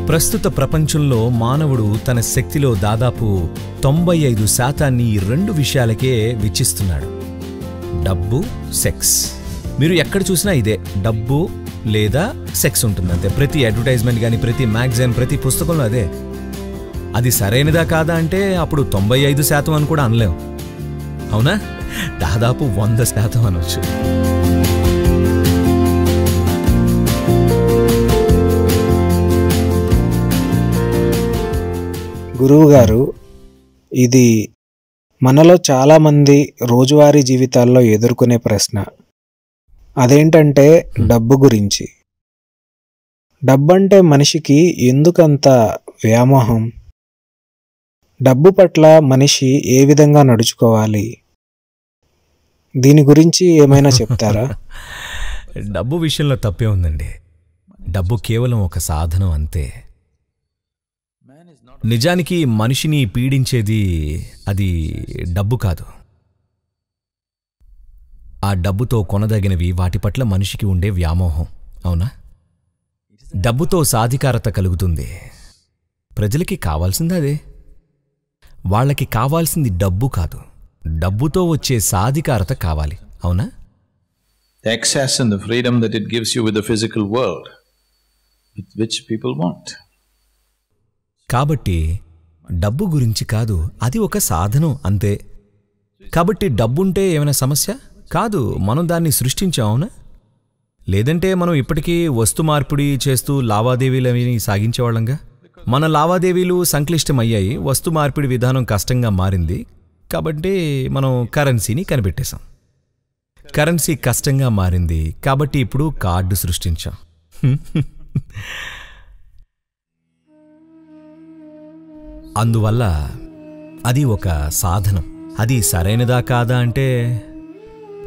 ప్రస్తుత ప్రపంచంలో మానవుడు తన శక్తిలో దాదాపు 95% ఈ రెండు విషయాలకే వెచ్చిస్తున్నాడు. డబ్బు, సెక్స్. మీరు ఎక్కడ చూసినా ఇదే, డబ్బు లేదా సెక్స్ ఉంటుందంతే. ప్రతి అడ్వర్టైజ్మెంట్ కానీ, ప్రతి మ్యాగజైన్, ప్రతి పుస్తకంలో అదే. అది సరైనదా కాదా అంటే అప్పుడు 95% అని కూడా అనలేం, అవునా? దాదాపు 100% అనొచ్చు. గురువుగారు, ఇది మనలో చాలామంది రోజువారీ జీవితాల్లో ఎదుర్కొనే ప్రశ్న. అదేంటంటే డబ్బు గురించి. డబ్బంటే మనిషికి ఎందుకంత వ్యామోహం? డబ్బు పట్ల మనిషి ఏ విధంగా నడుచుకోవాలి? దీని గురించి ఏమైనా చెప్తారా? డబ్బు విషయంలో తప్పే ఉందండి. డబ్బు కేవలం ఒక సాధనం అంతే. నిజానికి మనిషిని పీడించేది అది డబ్బు కాదు. ఆ డబ్బుతో కొనదగినవి వాటి పట్ల మనిషికి ఉండే వ్యామోహం, అవునా? డబ్బుతో సాధికారత కలుగుతుంది. ప్రజలకి కావాల్సింది అదే. వాళ్ళకి కావాల్సింది డబ్బు కాదు, డబ్బుతో వచ్చే సాధికారత కావాలి, అవునా? The access and the freedom that it gives you with the physical world, which people want. కాబట్టి డబ్బు గురించి కాదు, అది ఒక సాధనం అంతే. కాబట్టి డబ్బుంటే ఏమైనా సమస్య కాదు, మనం దాన్ని సృష్టించాం, అవునా? లేదంటే మనం ఇప్పటికీ వస్తు మార్పిడి చేస్తూ లావాదేవీలవి సాగించేవాళ్ళంగా. మన లావాదేవీలు సంక్లిష్టమయ్యాయి, వస్తు మార్పిడి విధానం కష్టంగా మారింది. కాబట్టి మనం కరెన్సీని కనిపెట్టేశాం. కరెన్సీ కష్టంగా మారింది కాబట్టి ఇప్పుడు కార్డు సృష్టించాం. అందువల్ల అది ఒక సాధనం. అది సరైనదా కాదా అంటే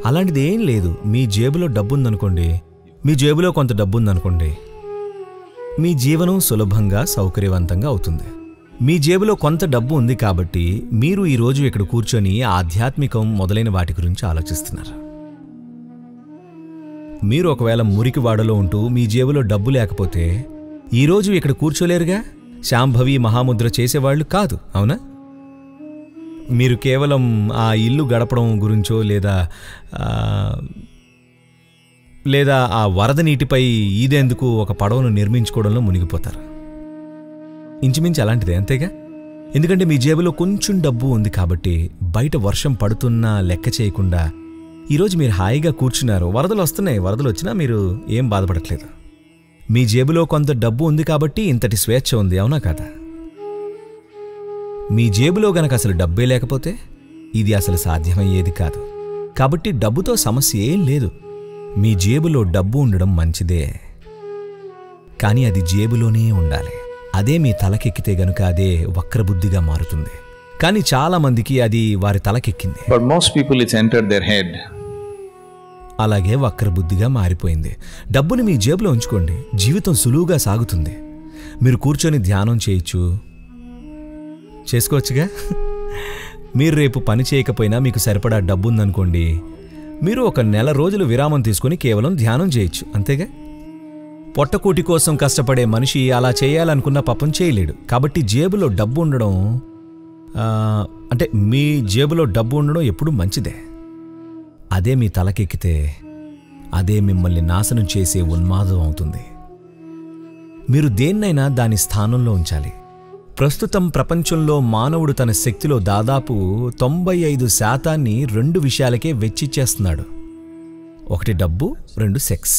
అలాంటిది ఏం లేదు. మీ జేబులో డబ్బుందనుకోండి, మీ జేబులో కొంత డబ్బుందనుకోండి, మీ జీవనం సులభంగా సౌకర్యవంతంగా అవుతుంది. మీ జేబులో కొంత డబ్బు ఉంది కాబట్టి మీరు ఈరోజు ఇక్కడ కూర్చొని ఆధ్యాత్మికం మొదలైన వాటి గురించి ఆలోచిస్తున్నారు. మీరు ఒకవేళ మురికివాడలో ఉంటూ మీ జేబులో డబ్బు లేకపోతే ఈరోజు ఇక్కడ కూర్చోలేరుగా, శాంభవి మహాముద్ర చేసేవాళ్లు కాదు, అవునా? మీరు కేవలం ఆ ఇల్లు గడపడం గురించో లేదా ఆ వరద నీటిపై ఈదేందుకు ఒక పడవను నిర్మించుకోవడంలో మునిగిపోతారు. ఇంచుమించు అలాంటిదే, అంతేగా? ఎందుకంటే మీ జేబులో కొంచెం డబ్బు ఉంది కాబట్టి బయట వర్షం పడుతున్నా లెక్క చేయకుండా ఈరోజు మీరు హాయిగా కూర్చున్నారు. వరదలు వస్తున్నాయి, వరదలు వచ్చినా మీరు ఏం బాధపడట్లేదు. మీ జేబులో కొంత డబ్బు ఉంది కాబట్టి ఇంతటి స్వేచ్ఛ ఉంది, అవునా కాదా? మీ జేబులో గనక అసలు డబ్బే లేకపోతే ఇది అసలు సాధ్యమయ్యేది కాదు. కాబట్టి డబ్బుతో సమస్య ఏం లేదు. మీ జేబులో డబ్బు ఉండడం మంచిదే, కానీ అది జేబులోనే ఉండాలి. అదే మీ తలకెక్కితే గనుక అదే వక్రబుద్ధిగా మారుతుంది. కానీ చాలా మందికి అది వారి తలకెక్కింది. For most people it's entered their head. అలాగే వక్రబుద్ధిగా మారిపోయింది. డబ్బుని మీ జేబులో ఉంచుకోండి, జీవితం సులువుగా సాగుతుంది. మీరు కూర్చొని ధ్యానం చేసుకోవచ్చుగా. మీరు రేపు పని చేయకపోయినా మీకు సరిపడా డబ్బుందనుకోండి, మీరు ఒక నెల రోజులు విరామం తీసుకొని కేవలం ధ్యానం చేయొచ్చు, అంతేగా? పొట్టకూటి కోసం కష్టపడే మనిషి అలా చేయాలనుకున్న పాపం చేయలేడు. కాబట్టి జేబులో డబ్బు ఉండడం మీ జేబులో డబ్బు ఉండడం ఎప్పుడూ మంచిదే. అదే మీ తలకెక్కితే అదే మిమ్మల్ని నాశనం చేసే ఉన్మాదం అవుతుంది. మీరు దేన్నైనా దాని స్థానంలో ఉంచాలి. ప్రస్తుతం ప్రపంచంలో మానవుడు తన శక్తిలో దాదాపు 95% రెండు విషయాలకే వెచ్చిచ్చేస్తున్నాడు. ఒకటి డబ్బు, రెండు సెక్స్.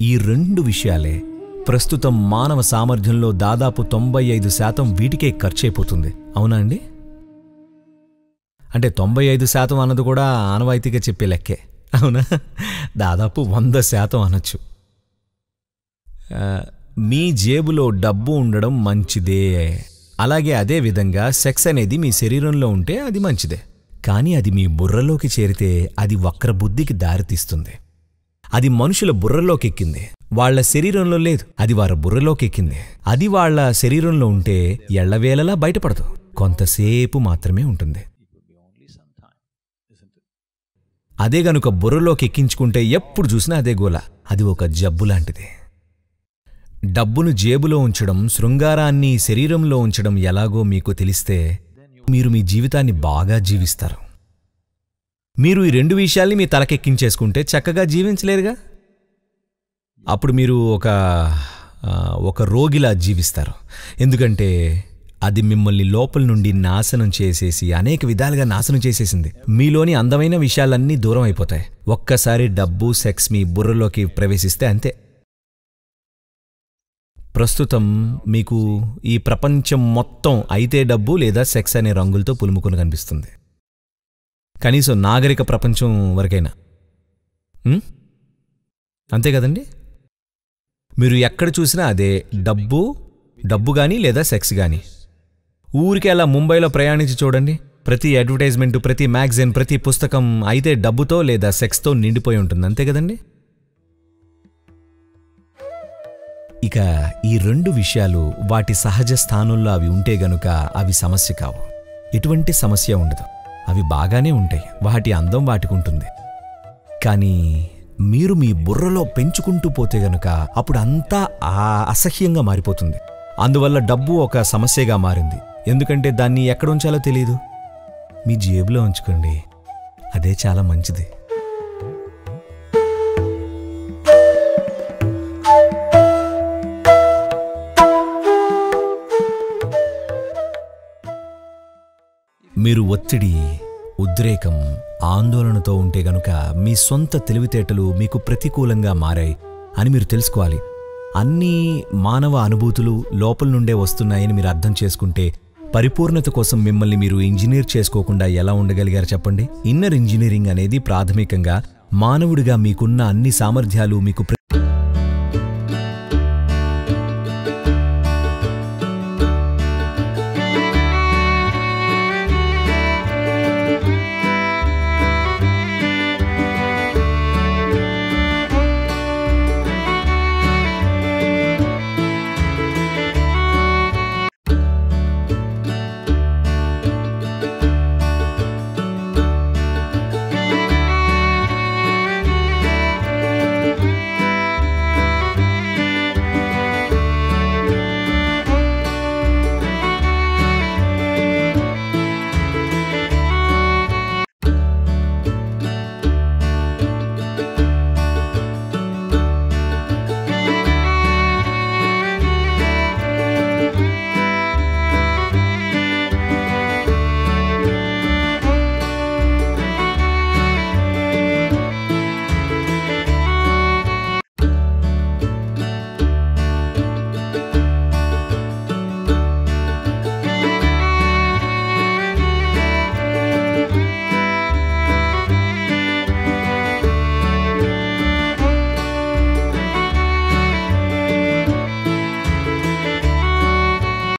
ఈ రెండు విషయాలే ప్రస్తుతం మానవ సామర్థ్యంలో దాదాపు 95% వీటికే ఖర్చయిపోతుంది, అవునా అండి? అంటే 95% అన్నది కూడా ఆనవాయితీగా చెప్పే లెక్కే, అవునా? దాదాపు 100% అనొచ్చు. మీ జేబులో డబ్బు ఉండడం మంచిదే. అలాగే అదే విధంగా సెక్స్ అనేది మీ శరీరంలో ఉంటే అది మంచిదే. కానీ అది మీ బుర్రలోకి చేరితే అది వక్రబుద్ధికి దారితీస్తుంది. అది మనుషుల బుర్రలోకి ఎక్కింది, వాళ్ల శరీరంలో లేదు. అది వారి బుర్రలోకి ఎక్కింది. అది వాళ్ల శరీరంలో ఉంటే ఎళ్లవేళలా బయటపడదు, కొంతసేపు మాత్రమే ఉంటుంది. అదే గనుక బుర్రలోకి ఎక్కించుకుంటే ఎప్పుడు చూసినా అదే గోల. అది ఒక జబ్బు లాంటిది. డబ్బును జేబులో ఉంచడం, శృంగారాన్ని శరీరంలో ఉంచడం ఎలాగో మీకు తెలిస్తే మీరు మీ జీవితాన్ని బాగా జీవిస్తారు. మీరు ఈ 2 విషయాల్ని మీ తలకెక్కించేసుకుంటే చక్కగా జీవించలేరుగా. అప్పుడు మీరు ఒక రోగిలా జీవిస్తారు. ఎందుకంటే అది మిమ్మల్ని లోపల నుండి నాశనం చేసేసి అనేక విధాలుగా నాశనం చేసేసింది. మీలోని అందమైన విషయాలన్నీ దూరం అయిపోతాయి. ఒక్కసారి డబ్బు, సెక్స్ మీ బుర్రలోకి ప్రవేశిస్తే అంతే. ప్రస్తుతం మీకు ఈ ప్రపంచం మొత్తం అయితే డబ్బు లేదా సెక్స్ అనే రంగులతో పులుముకుని కనిపిస్తుంది. కనీసం నాగరిక ప్రపంచం వరకైనా అంతే కదండి. మీరు ఎక్కడ చూసినా అదే డబ్బు గాని లేదా సెక్స్ గాని. ఊరికే అలా ముంబైలో ప్రయాణించి చూడండి. ప్రతి అడ్వర్టైజ్మెంటు, ప్రతి మ్యాగజైన్, ప్రతి పుస్తకం అయితే డబ్బుతో లేదా సెక్స్తో నిండిపోయి ఉంటుంది. అంతే కదండి. ఇక ఈ 2 విషయాలు వాటి సహజ స్థానంలో అవి ఉంటే గనుక అవి సమస్య కావు. ఎటువంటి సమస్య ఉండదు. అవి బాగానే ఉంటాయి. వాటి అందం వాటికి ఉంటుంది. కానీ మీరు మీ బుర్రలో పెంచుకుంటూ పోతే గనుక అప్పుడు అంతా అసహ్యంగా మారిపోతుంది. అందువల్ల డబ్బు ఒక సమస్యగా మారింది. ఎందుకంటే దాన్ని ఎక్కడ ఉంచాలో తెలియదు. మీ జేబులో ఉంచుకోండి, అదే చాలా మంచిది. మీరు ఒత్తిడి, ఉద్రేకం, ఆందోళనతో ఉంటే గనుక మీ సొంత తెలివితేటలు మీకు ప్రతికూలంగా మారాయి అని మీరు తెలుసుకోవాలి. అన్నీ మానవ అనుభూతులు లోపల నుండే వస్తున్నాయని మీరు అర్థం చేసుకుంటే పరిపూర్ణత కోసం మిమ్మల్ని మీరు ఇంజనీర్ చేసుకోకుండా ఎలా ఉండగలిగారు చెప్పండి. ఇన్నర్ ఇంజనీరింగ్ అనేది ప్రాథమికంగా మానవుడిగా మీకున్న అన్ని సామర్థ్యాలు మీకు